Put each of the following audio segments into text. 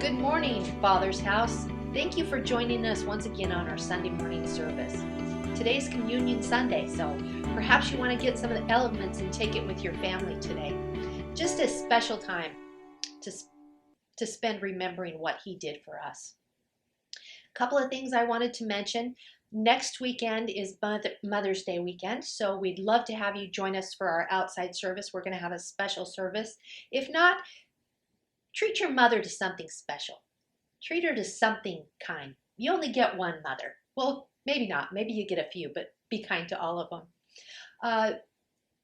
Good morning, Father's House. Thank you for joining us once again on our Sunday morning service. Today's Communion Sunday, so perhaps you want to get some of the elements and take it with your family today. Just a special time to spend remembering what He did for us. A couple of things I wanted to mention. Next weekend is Mother's Day weekend, so we'd love to have you join us for our outside service. We're going to have a special service. If not, treat your mother to something special. Treat her to something kind. You only get one mother. Well, maybe not. Maybe you get a few, but be kind to all of them.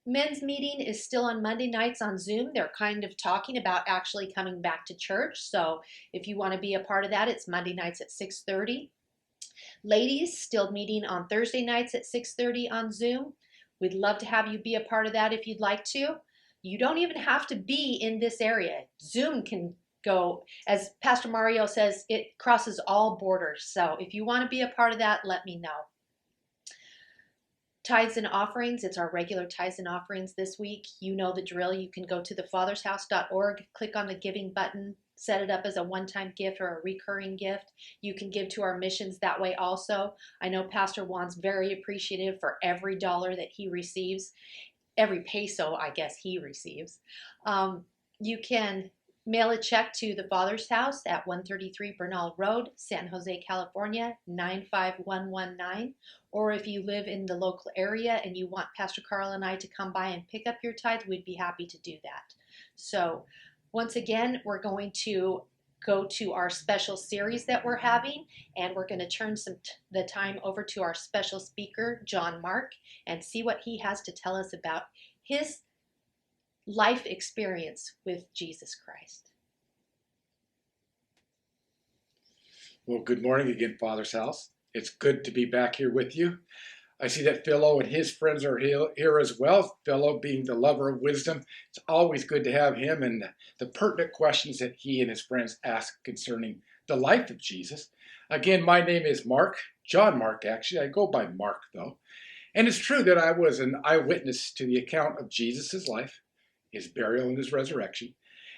Men's meeting is still on Monday nights on Zoom. They're kind of talking about actually coming back to church. So if you want to be a part of that, it's Monday nights at 6:30. Ladies still meeting on Thursday nights at 6:30 on Zoom. We'd love to have you be a part of that if you'd like to. You don't even have to be in this area. Zoom can go, as Pastor Mario says, it crosses all borders. So if you want to be a part of that, let me know. Tithes and offerings, it's our regular tithes and offerings this week. You know the drill. You can go to thefathershouse.org, click on the giving button, set it up as a one-time gift or a recurring gift. You can give to our missions that way also. I know Pastor Juan's very appreciative for every dollar that he receives. Every peso, I guess, he receives. You can mail a check to the Father's House at 133 Bernal Road, San Jose, California, 95119. Or if you live in the local area and you want Pastor Carl and I to come by and pick up your tithe, we'd be happy to do that. So once again, we're going to go to our special series that we're having, and we're going to turn the time over to our special speaker, John Mark, and see what he has to tell us about his life experience with Jesus Christ. Well, good morning again, Father's House. It's good to be back here with you. I see that Philo and his friends are here as well. Philo being the lover of wisdom. It's always good to have him and the pertinent questions that he and his friends ask concerning the life of Jesus. Again, my name is Mark, John Mark actually. I go by Mark though. And it's true that I was an eyewitness to the account of Jesus' life, his burial and his resurrection.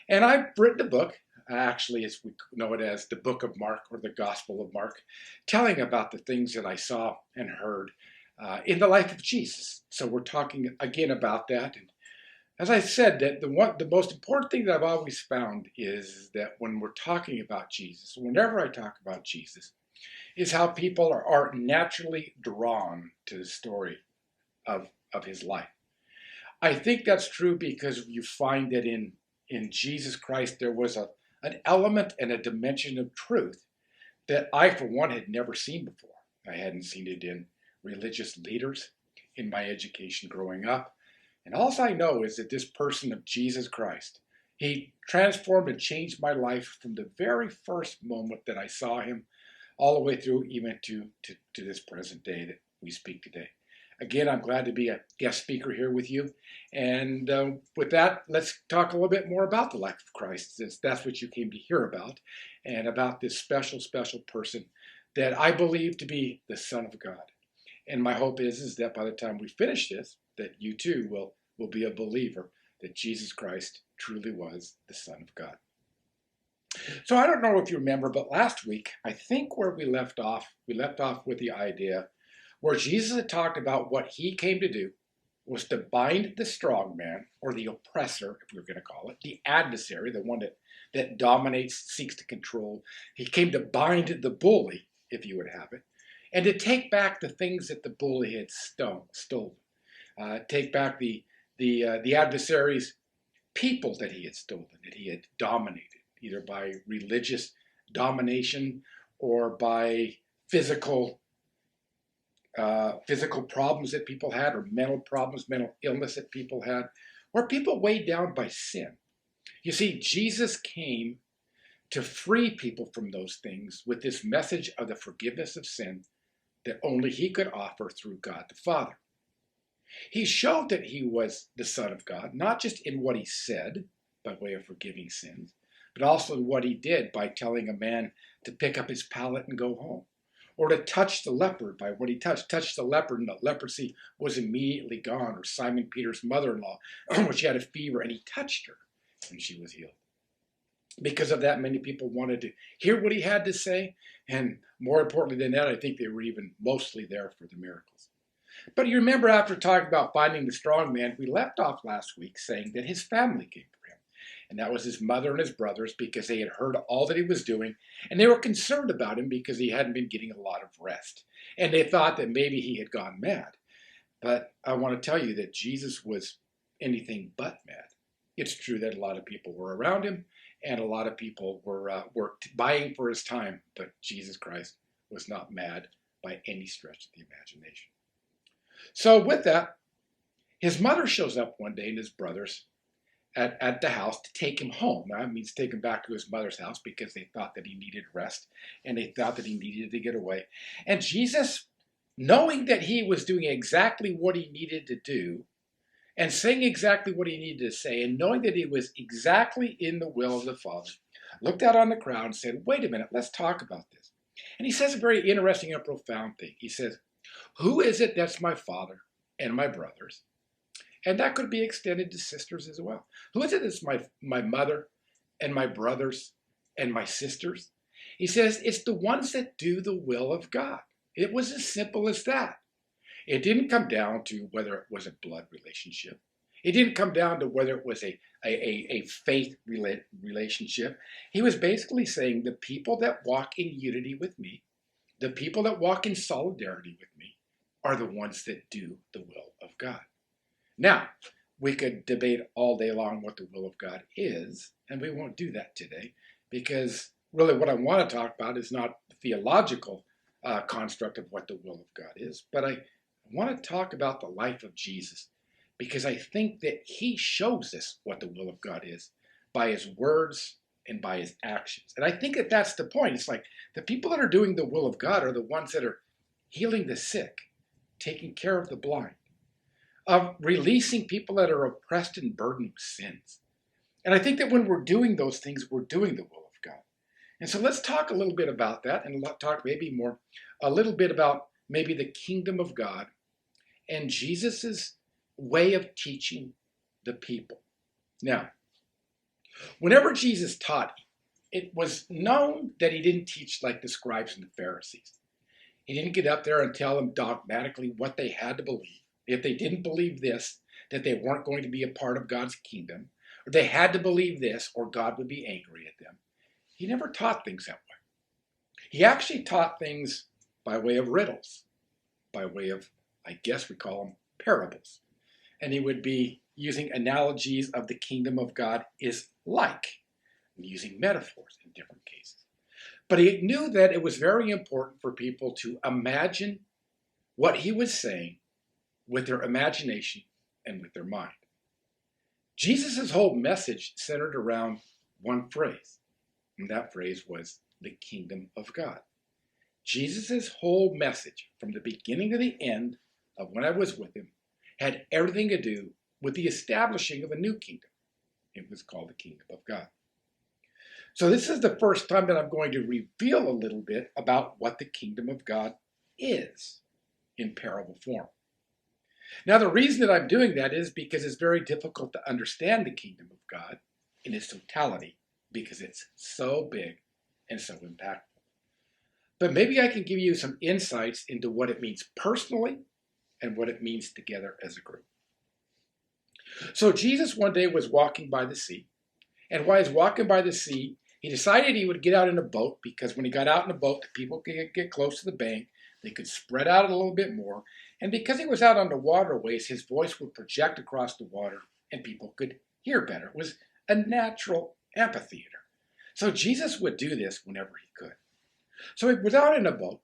And I've written a book, actually as we know it as the Book of Mark or the Gospel of Mark, telling about the things that I saw and heard in the life of Jesus. So we're talking again about that. And as I said, that the most important thing that I've always found is that when we're talking about Jesus, whenever I talk about Jesus, is how people are naturally drawn to the story of his life. I think that's true because you find that in Jesus Christ there was an element and a dimension of truth that I, for one, had never seen before. I hadn't seen it in religious leaders in my education growing up. And all I know is that this person of Jesus Christ, he transformed and changed my life from the very first moment that I saw him all the way through even to this present day that we speak today. Again, I'm glad to be a guest speaker here with you. And with that, let's talk a little bit more about the life of Christ, since that's what you came to hear about, and about this special, special person that I believe to be the Son of God. And my hope is that by the time we finish this, that you too will be a believer that Jesus Christ truly was the Son of God. So I don't know if you remember, but last week, I think where we left off with the idea where Jesus had talked about what he came to do was to bind the strong man, or the oppressor, if we're going to call it, the adversary, the one that dominates, seeks to control. He came to bind the bully, if you would have it, and to take back the things that the bully had stolen. Take back the adversary's people that he had stolen, that he had dominated, either by religious domination or by physical problems that people had, or mental problems, mental illness that people had, or people weighed down by sin. You see, Jesus came to free people from those things with this message of the forgiveness of sin that only he could offer through God the Father. He showed that he was the Son of God, not just in what he said by way of forgiving sins, but also in what he did by telling a man to pick up his pallet and go home, or to touch the leper by what he touched the leper, and the leprosy was immediately gone. Or Simon Peter's mother-in-law, when she had a fever, and he touched her, and she was healed. Because of that, many people wanted to hear what he had to say. And more importantly than that, I think they were even mostly there for the miracles. But you remember, after talking about finding the strong man, we left off last week saying that his family came for him. And that was his mother and his brothers, because they had heard all that he was doing. And they were concerned about him because he hadn't been getting a lot of rest. And they thought that maybe he had gone mad. But I want to tell you that Jesus was anything but mad. It's true that a lot of people were around him, and a lot of people were buying for his time, but Jesus Christ was not mad by any stretch of the imagination. So with that, his mother shows up one day, and his brothers at the house to take him home. Now, that means take him back to his mother's house, because they thought that he needed rest, and they thought that he needed to get away. And Jesus, knowing that he was doing exactly what he needed to do, and saying exactly what he needed to say, and knowing that he was exactly in the will of the Father, looked out on the crowd and said, wait a minute, let's talk about this. And he says a very interesting and profound thing. He says, who is it that's my father and my brothers? And that could be extended to sisters as well. Who is it that's my mother and my brothers and my sisters? He says, it's the ones that do the will of God. It was as simple as that. It didn't come down to whether it was a blood relationship. It didn't come down to whether it was a faith relationship. He was basically saying the people that walk in unity with me, the people that walk in solidarity with me, are the ones that do the will of God. Now, we could debate all day long what the will of God is, and we won't do that today, because really what I want to talk about is not the theological construct of what the will of God is, but I want to talk about the life of Jesus, because I think that he shows us what the will of God is by his words and by his actions. And I think that that's the point. It's like the people that are doing the will of God are the ones that are healing the sick, taking care of the blind, releasing people that are oppressed and burdened with sins. And I think that when we're doing those things, we're doing the will of God. And so let's talk a little bit about that, and talk maybe a little bit about maybe the kingdom of God and Jesus's way of teaching the people. Now, whenever Jesus taught, it was known that he didn't teach like the scribes and the Pharisees. He didn't get up there and tell them dogmatically what they had to believe. If they didn't believe this, that they weren't going to be a part of God's kingdom, or they had to believe this, or God would be angry at them. He never taught things that way. He actually taught things by way of riddles, by way of, I guess we call them parables. And he would be using analogies of the kingdom of God is like, using metaphors in different cases. But he knew that it was very important for people to imagine what he was saying with their imagination and with their mind. Jesus' whole message centered around one phrase, and that phrase was the kingdom of God. Jesus' whole message, from the beginning to the end of when I was with him, had everything to do with the establishing of a new kingdom. It was called the kingdom of God. So this is the first time that I'm going to reveal a little bit about what the kingdom of God is in parable form. Now, the reason that I'm doing that is because it's very difficult to understand the kingdom of God in its totality, because it's so big and so impactful. But maybe I can give you some insights into what it means personally and what it means together as a group. So Jesus one day was walking by the sea, and while he's walking by the sea, he decided he would get out in a boat, because when he got out in a boat, the people could get close to the bank, they could spread out a little bit more, and because he was out on the waterways, his voice would project across the water, and people could hear better. It was a natural amphitheater. So Jesus would do this whenever he could. So he was out in a boat,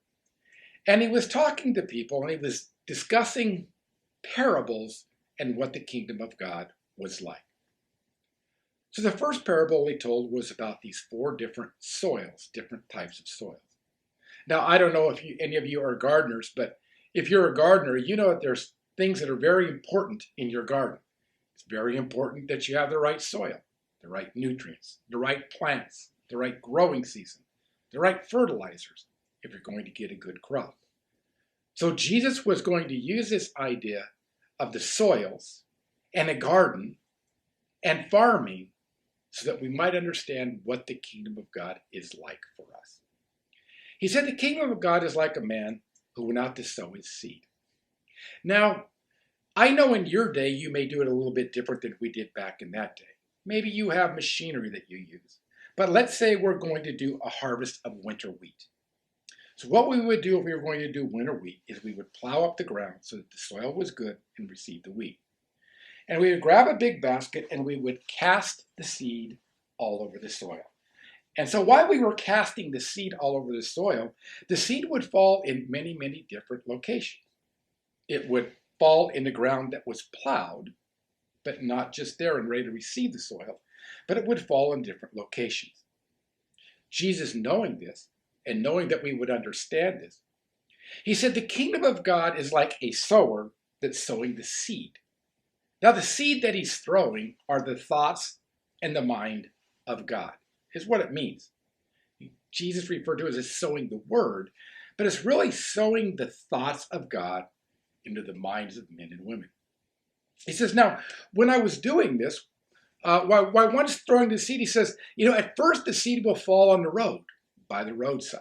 and he was talking to people, and he was discussing parables and what the kingdom of God was like. So the first parable he told was about these 4 different soils, different types of soils. Now, I don't know if any of you are gardeners, but if you're a gardener, you know that there's things that are very important in your garden. It's very important that you have the right soil, the right nutrients, the right plants, the right growing season, the right fertilizers, if you're going to get a good crop. So Jesus was going to use this idea of the soils and a garden and farming so that we might understand what the kingdom of God is like for us. He said the kingdom of God is like a man who went out to sow his seed. Now, I know in your day you may do it a little bit different than we did back in that day. Maybe you have machinery that you use. But let's say we're going to do a harvest of winter wheat. So what we would do if we were going to do winter wheat is we would plow up the ground so that the soil was good and receive the wheat. And we would grab a big basket and we would cast the seed all over the soil. And so while we were casting the seed all over the soil, the seed would fall in many, many different locations. It would fall in the ground that was plowed, but not just there and ready to receive the soil, but it would fall in different locations. Jesus, knowing this, and knowing that we would understand this, he said the kingdom of God is like a sower that's sowing the seed. Now the seed that he's throwing are the thoughts and the mind of God, is what it means. Jesus referred to it as sowing the word, but it's really sowing the thoughts of God into the minds of men and women. He says, now, when I was doing this, while one's throwing the seed, he says, at first the seed will fall on the road, by the roadside.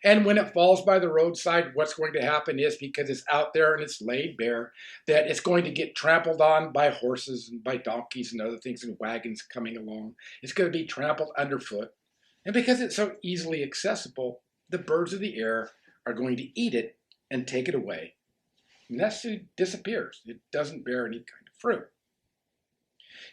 And when it falls by the roadside, what's going to happen is, because it's out there and it's laid bare, that it's going to get trampled on by horses and by donkeys and other things and wagons coming along. It's going to be trampled underfoot. And because it's so easily accessible, the birds of the air are going to eat it and take it away. And that seed disappears. It doesn't bear any kind of fruit.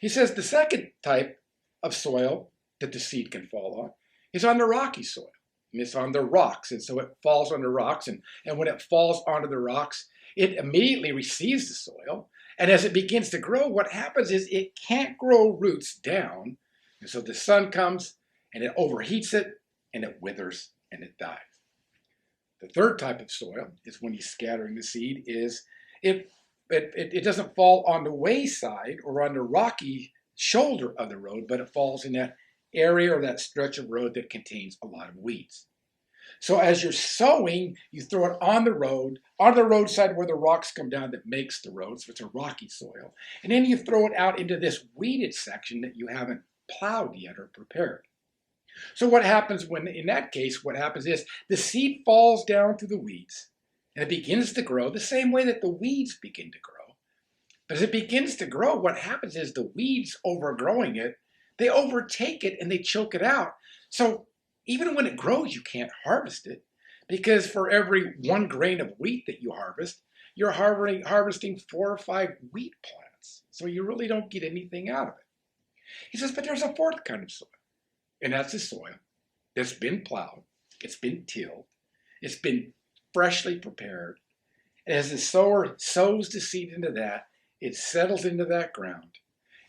He says the second type of soil that the seed can fall on is on the rocky soil. And it's on the rocks. And so it falls on the rocks. And when it falls onto the rocks, it immediately receives the soil. And as it begins to grow, what happens is it can't grow roots down. And so the sun comes and it overheats it and it withers and it dies. The third type of soil is when he's scattering the seed is it doesn't fall on the wayside or on the rocky shoulder of the road, but it falls in that area or that stretch of road that contains a lot of weeds. So as you're sowing, you throw it on the roadside where the rocks come down that makes the road, so it's a rocky soil. And then you throw it out into this weeded section that you haven't plowed yet or prepared. So what happens in that case, what happens is the seed falls down through the weeds and it begins to grow the same way that the weeds begin to grow. But as it begins to grow, what happens is the weeds overgrowing it, they overtake it and they choke it out. So even when it grows, you can't harvest it, because for every 1 grain of wheat that you harvest, you're harvesting 4 or 5 wheat plants. So you really don't get anything out of it. He says, but there's a fourth kind of soil. And that's the soil that's been plowed, it's been tilled, it's been freshly prepared. And as the sower sows the seed into that, it settles into that ground.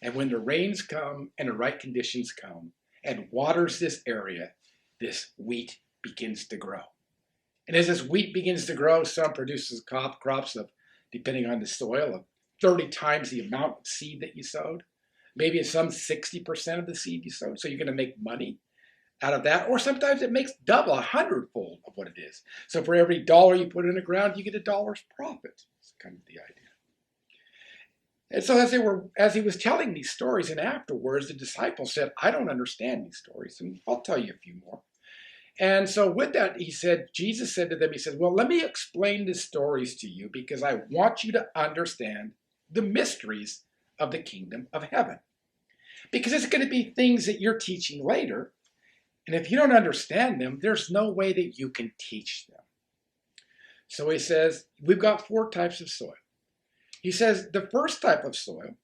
And when the rains come and the right conditions come and waters this area, this wheat begins to grow. And as this wheat begins to grow, some produces crops of, depending on the soil, of 30 times the amount of seed that you sowed. Maybe it's some 60% of the seed you sowed. So you're going to make money out of that. Or sometimes it makes double, 100-fold of what it is. So for every dollar you put in the ground, you get $1's profit. That's kind of the idea. And so as he was telling these stories, and afterwards the disciples said, I don't understand these stories. And I'll tell you a few more. And so with that, Jesus said to them, he said, well, let me explain the stories to you because I want you to understand the mysteries of the kingdom of heaven. Because it's going to be things that you're teaching later. And if you don't understand them, there's no way that you can teach them. So he says, we've got 4 types of soil. He says the first type of soil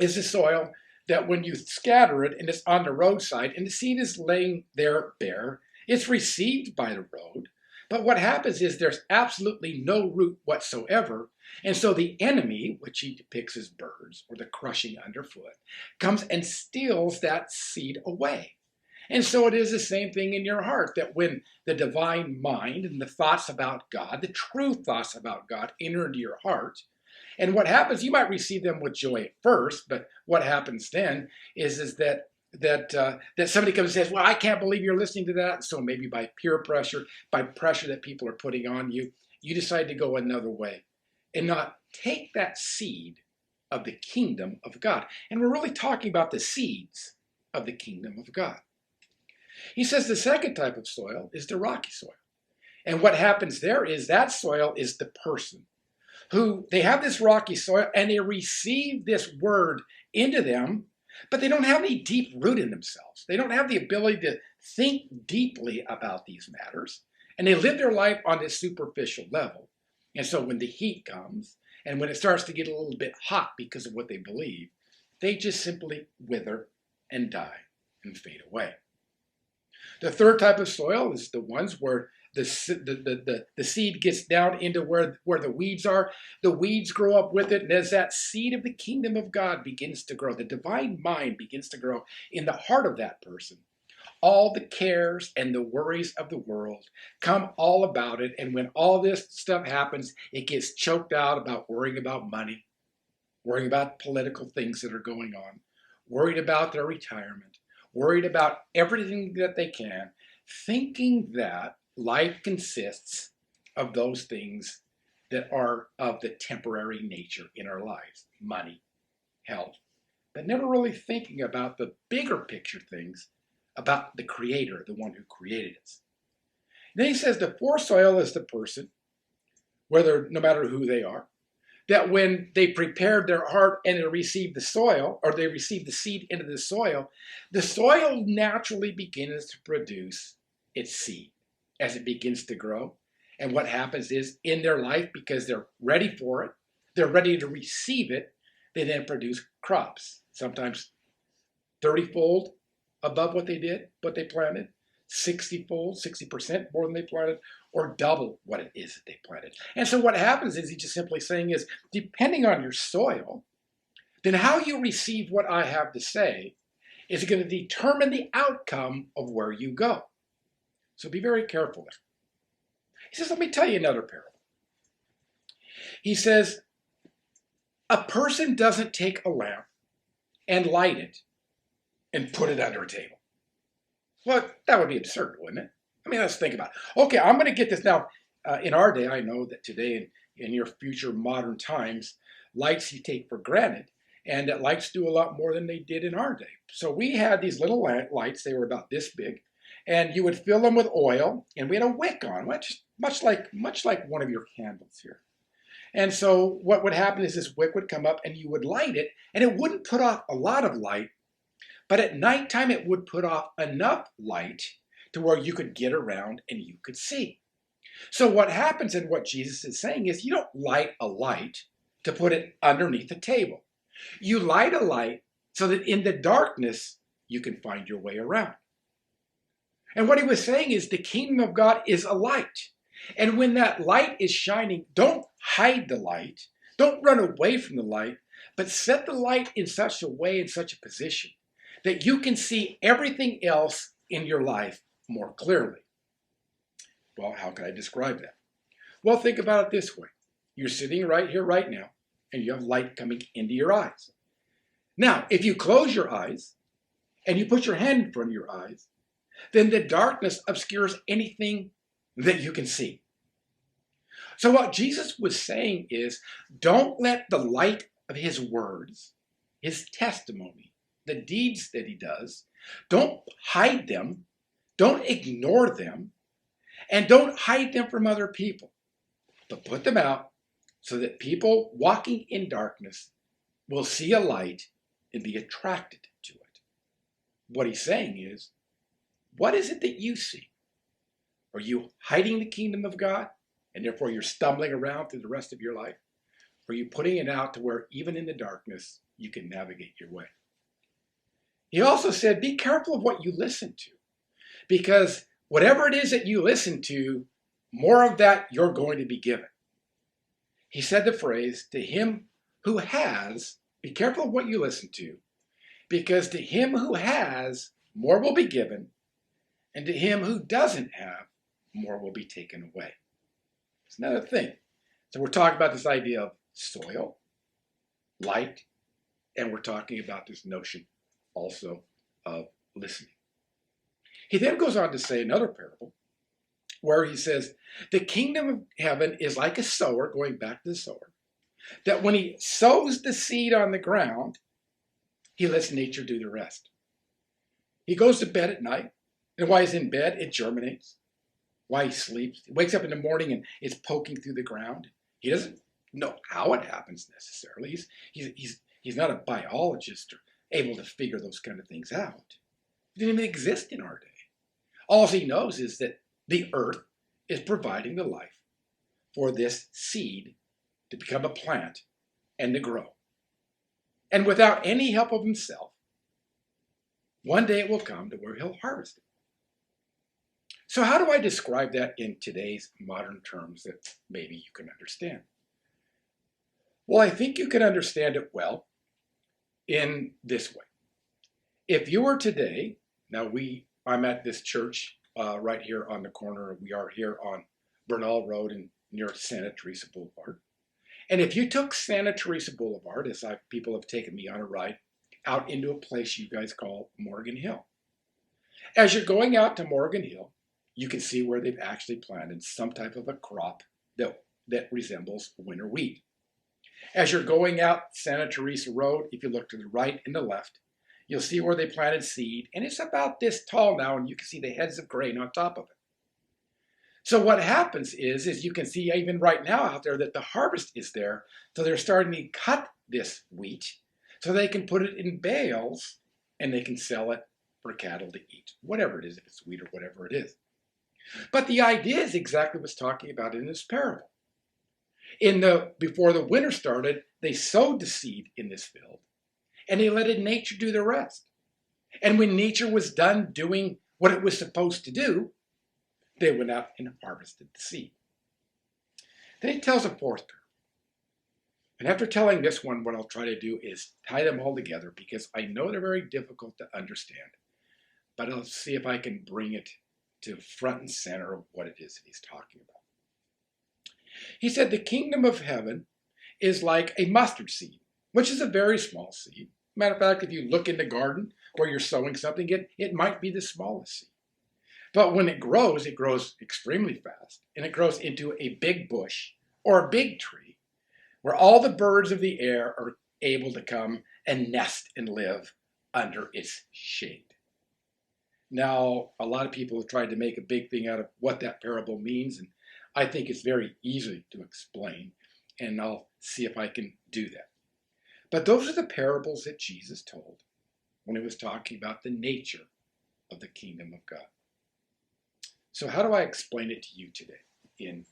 is the soil that when you scatter it and it's on the roadside and the seed is laying there bare, it's received by the road. But what happens is there's absolutely no root whatsoever. And so the enemy, which he depicts as birds or the crushing underfoot, comes and steals that seed away. And so it is the same thing in your heart, that when the divine mind and the thoughts about God, the true thoughts about God, enter into your heart, and what happens, you might receive them with joy at first, but what happens then is that somebody comes and says, well, I can't believe you're listening to that. So maybe by peer pressure, by pressure that people are putting on you, you decide to go another way and not take that seed of the kingdom of God. And we're really talking about the seeds of the kingdom of God. He says the second type of soil is the rocky soil. And what happens there is that soil is the person who they have this rocky soil and they receive this word into them, but they don't have any deep root in themselves. They don't have the ability to think deeply about these matters. And they live their life on this superficial level. And so when the heat comes and when it starts to get a little bit hot because of what they believe, they just simply wither and die and fade away. The third type of soil is the ones where the seed gets down into where the weeds are. The weeds grow up with it, and as that seed of the kingdom of God begins to grow, the divine mind begins to grow in the heart of that person, all the cares and the worries of the world come all about it. And when all this stuff happens, it gets choked out about worrying about money, worrying about political things that are going on, worried about their retirement, worried about everything that they can, thinking that life consists of those things that are of the temporary nature in our lives, money, health, but never really thinking about the bigger picture things about the Creator, the one who created us. Then he says the fourth soil is the person, no matter who they are, that when they prepared their heart and they received the soil, or they received the seed into the soil naturally begins to produce its seed as it begins to grow. And what happens is in their life, because they're ready for it, they're ready to receive it, they then produce crops, sometimes 30-fold above what they planted, 60-fold, 60% more than they planted, or double what it is that they planted. And so what happens is he's just simply saying is, depending on your soil, then how you receive what I have to say is going to determine the outcome of where you go. So be very careful there. He says, let me tell you another parable. He says, a person doesn't take a lamp and light it and put it under a table. Well, that would be absurd, wouldn't it? I mean, let's think about it. Okay, I'm going to get this now. In our day, I know that today, in your future modern times, lights you take for granted, and that lights do a lot more than they did in our day. So we had these little lights. They were about this big, and you would fill them with oil, and we had a wick on, much like one of your candles here. And so what would happen is this wick would come up, and you would light it, and it wouldn't put off a lot of light, but at nighttime it would put off enough light to where you could get around and you could see. So what happens, and what Jesus is saying is, you don't light a light to put it underneath a table. You light a light so that in the darkness you can find your way around. And what he was saying is the kingdom of God is a light. And when that light is shining, don't hide the light. Don't run away from the light, but set the light in such a way, in such a position, that you can see everything else in your life more clearly. Well, how can I describe that? Well, think about it this way. You're sitting right here, right now, and you have light coming into your eyes. Now, if you close your eyes and you put your hand in front of your eyes, then the darkness obscures anything that you can see. So what Jesus was saying is, don't let the light of his words, his testimony, the deeds that he does, don't hide them, don't ignore them, and don't hide them from other people, but put them out so that people walking in darkness will see a light and be attracted to it. What he's saying is, what is it that you see? Are you hiding the kingdom of God, and therefore you're stumbling around through the rest of your life? Or are you putting it out to where even in the darkness you can navigate your way? He also said, be careful of what you listen to, because whatever it is that you listen to, more of that you're going to be given. He said the phrase, to him who has, be careful of what you listen to, because to him who has, more will be given, and to him who doesn't have, more will be taken away. It's another thing. So we're talking about this idea of soil, light, and we're talking about this notion also of listening. He then goes on to say another parable where he says, the kingdom of heaven is like a sower, going back to the sower, that when he sows the seed on the ground, he lets nature do the rest. He goes to bed at night. And while he's in bed, it germinates. While he sleeps, he wakes up in the morning and it's poking through the ground. He doesn't know how it happens necessarily. He's not a biologist or able to figure those kind of things out. It didn't even exist in our day. All he knows is that the earth is providing the life for this seed to become a plant and to grow. And without any help of himself, one day it will come to where he'll harvest it. So how do I describe that in today's modern terms that maybe you can understand? Well, I think you can understand it well in this way. If you were today, I'm at this church right here on the corner. We are here on Bernal Road and near Santa Teresa Boulevard. And if you took Santa Teresa Boulevard, as people have taken me on a ride, out into a place you guys call Morgan Hill. As you're going out to Morgan Hill, you can see where they've actually planted some type of a crop that resembles winter wheat. As you're going out Santa Teresa Road, if you look to the right and the left, you'll see where they planted seed, and it's about this tall now, and you can see the heads of grain on top of it. So what happens is you can see even right now out there that the harvest is there, so they're starting to cut this wheat so they can put it in bales and they can sell it for cattle to eat, whatever it is, if it's wheat or whatever it is. But the idea is exactly what's talking about in this parable. Before the winter started, they sowed the seed in this field, and they let nature do the rest. And when nature was done doing what it was supposed to do, they went out and harvested the seed. Then he tells a fourth parable. And after telling this one, what I'll try to do is tie them all together because I know they're very difficult to understand. But I'll see if I can bring it to front and center of what it is that he's talking about. He said the kingdom of heaven is like a mustard seed, which is a very small seed. Matter of fact, if you look in the garden where you're sowing something, it might be the smallest seed. But when it grows extremely fast, and it grows into a big bush or a big tree where all the birds of the air are able to come and nest and live under its shade. Now, a lot of people have tried to make a big thing out of what that parable means, and I think it's very easy to explain, and I'll see if I can do that. But those are the parables that Jesus told when he was talking about the nature of the kingdom of God. So how do I explain it to you today in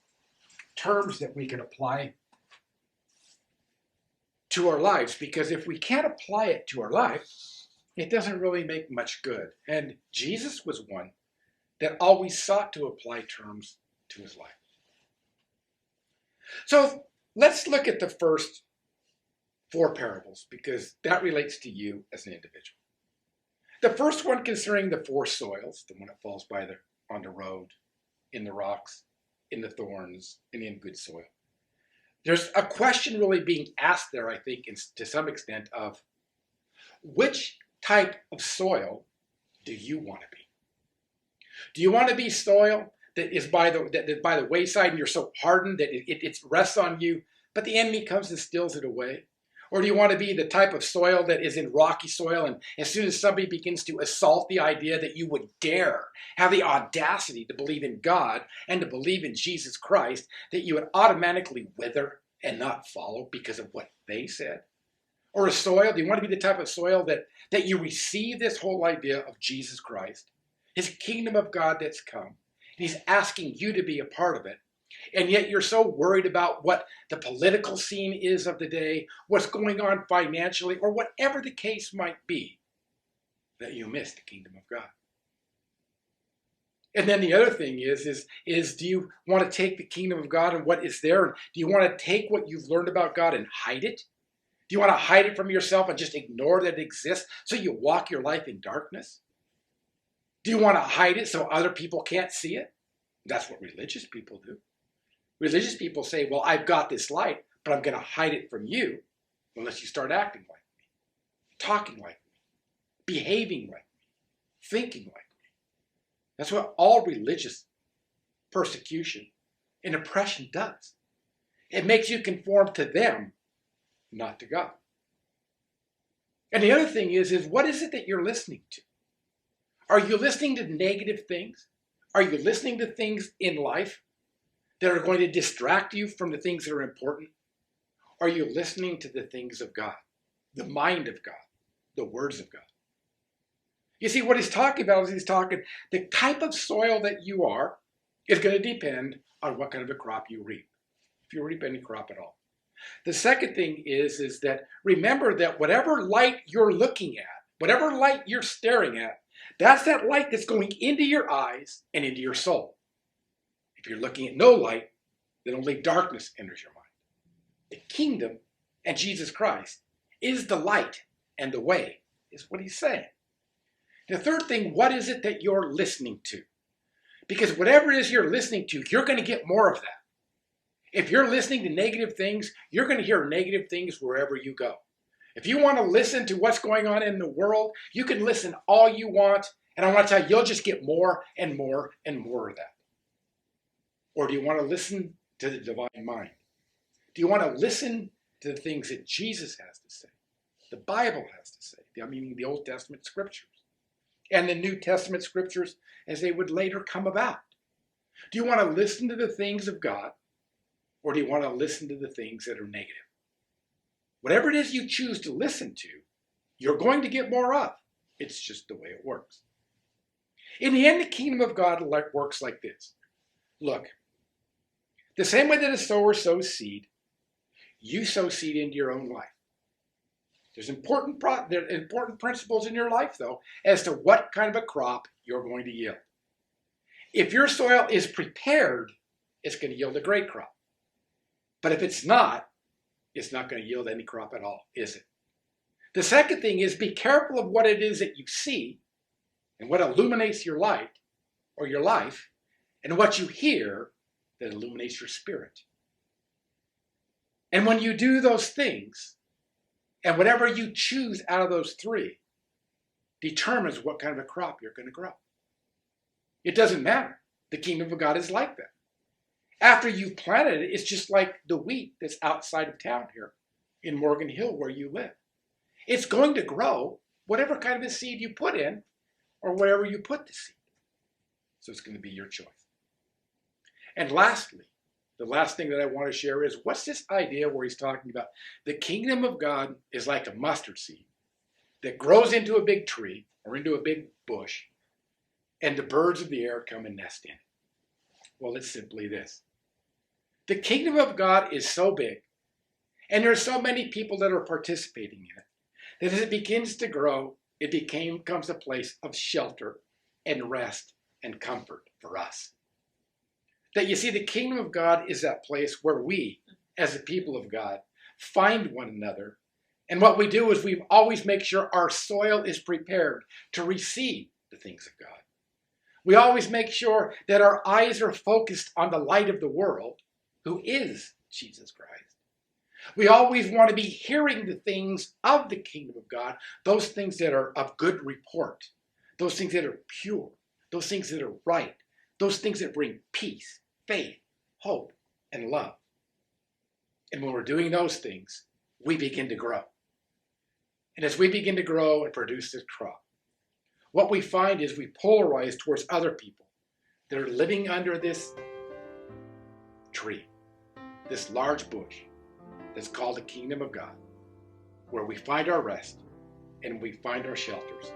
terms that we can apply to our lives? Because if we can't apply it to our life, it doesn't really make much good. And Jesus was one that always sought to apply terms to his life. So let's look at the first 4 parables because that relates to you as an individual. The first one concerning the 4 soils, the one that falls on the road, in the rocks, in the thorns, and in good soil. There's a question really being asked there, I think, to some extent, of which type of soil do you want to be? Do you want to be soil that is by the wayside and you're so hardened that it rests on you, but the enemy comes and steals it away? Or do you want to be the type of soil that is in rocky soil, and as soon as somebody begins to assault the idea that you would dare, have the audacity to believe in God and to believe in Jesus Christ, that you would automatically wither and not follow because of what they said? Or a soil, do you want to be the type of soil that you receive this whole idea of Jesus Christ, his kingdom of God that's come, and he's asking you to be a part of it, and yet you're so worried about what the political scene is of the day, what's going on financially, or whatever the case might be, that you miss the kingdom of God. And then the other thing is do you want to take the kingdom of God and what is there? And do you want to take what you've learned about God and hide it? Do you want to hide it from yourself and just ignore that it exists so you walk your life in darkness? Do you want to hide it so other people can't see it? That's what religious people do. Religious people say, well, I've got this light, but I'm going to hide it from you unless you start acting like me, talking like me, behaving like me, thinking like me. That's what all religious persecution and oppression does. It makes you conform to them, not to God. And the other thing is what is it that you're listening to? Are you listening to negative things? Are you listening to things in life that are going to distract you from the things that are important? Are you listening to the things of God, the mind of God, the words of God? You see, what he's talking about is the type of soil that you are is going to depend on what kind of a crop you reap, if you reap any crop at all. The second thing is that remember that whatever light you're looking at, whatever light you're staring at, that's that light that's going into your eyes and into your soul. If you're looking at no light, then only darkness enters your mind. The kingdom and Jesus Christ is the light and the way, is what he's saying. The third thing, what is it that you're listening to? Because whatever it is you're listening to, you're going to get more of that. If you're listening to negative things, you're going to hear negative things wherever you go. If you want to listen to what's going on in the world, you can listen all you want, and I want to tell you, you'll just get more and more and more of that. Or do you want to listen to the divine mind? Do you want to listen to the things that Jesus has to say, the Bible has to say, meaning the Old Testament scriptures, and the New Testament scriptures as they would later come about? Do you want to listen to the things of God, or do you want to listen to the things that are negative? Whatever it is you choose to listen to, you're going to get more of. It's just the way it works. In the end, the kingdom of God works like this. Look, the same way that a sower sows seed, you sow seed into your own life. There's important principles in your life, though, as to what kind of a crop you're going to yield. If your soil is prepared, it's going to yield a great crop. But if it's not going to yield any crop at all, is it? The second thing is be careful of what it is that you see and what illuminates your light or your life, and what you hear that illuminates your spirit. And when you do those things, and whatever you choose out of those three determines what kind of a crop you're going to grow. It doesn't matter. The kingdom of God is like that. After you've planted it, it's just like the wheat that's outside of town here in Morgan Hill where you live. It's going to grow whatever kind of a seed you put in or wherever you put the seed. So it's going to be your choice. And lastly, the last thing that I want to share is what's this idea where he's talking about the kingdom of God is like a mustard seed that grows into a big tree or into a big bush, and the birds of the air come and nest in it. Well, it's simply this. The kingdom of God is so big, and there are so many people that are participating in it, that as it begins to grow, it becomes a place of shelter and rest and comfort for us. That you see, the kingdom of God is that place where we, as the people of God, find one another. And what we do is we always make sure our soil is prepared to receive the things of God. We always make sure that our eyes are focused on the light of the world, who is Jesus Christ. We always want to be hearing the things of the kingdom of God, those things that are of good report, those things that are pure, those things that are right, those things that bring peace, faith, hope, and love. And when we're doing those things, we begin to grow. And as we begin to grow and produce this crop, what we find is we polarize towards other people that are living under this tree, this large bush that's called the kingdom of God, where we find our rest and we find our shelters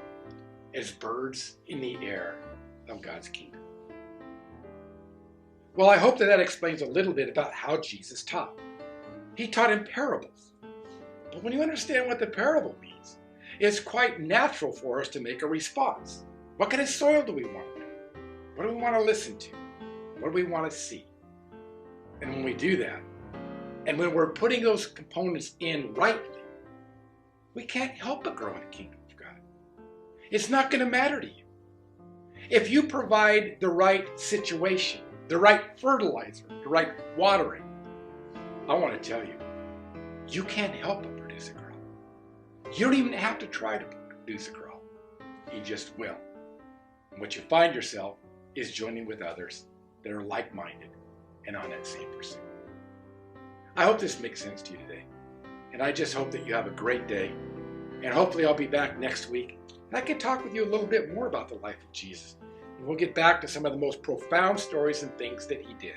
as birds in the air of God's kingdom. Well, I hope that explains a little bit about how Jesus taught. He taught in parables. But when you understand what the parable means, it's quite natural for us to make a response. What kind of soil do we want to be? What do we want to listen to? What do we want to see? And when we do that, and when we're putting those components in rightly, we can't help but grow in the kingdom of God. It's not going to matter to you. If you provide the right situation, the right fertilizer, the right watering, I want to tell you, you can't help but produce a crop. You don't even have to try to produce a crop. You just will. And what you find yourself is joining with others that are like-minded and on that same pursuit. I hope this makes sense to you today. And I just hope that you have a great day. And hopefully I'll be back next week And I can talk with you a little bit more about the life of Jesus. And we'll get back to some of the most profound stories and things that he did,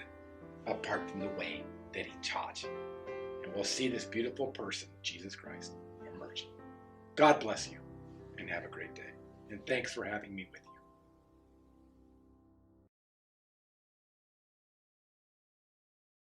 apart from the way that he taught. And we'll see this beautiful person, Jesus Christ, emerging. God bless you, and have a great day. And thanks for having me with you.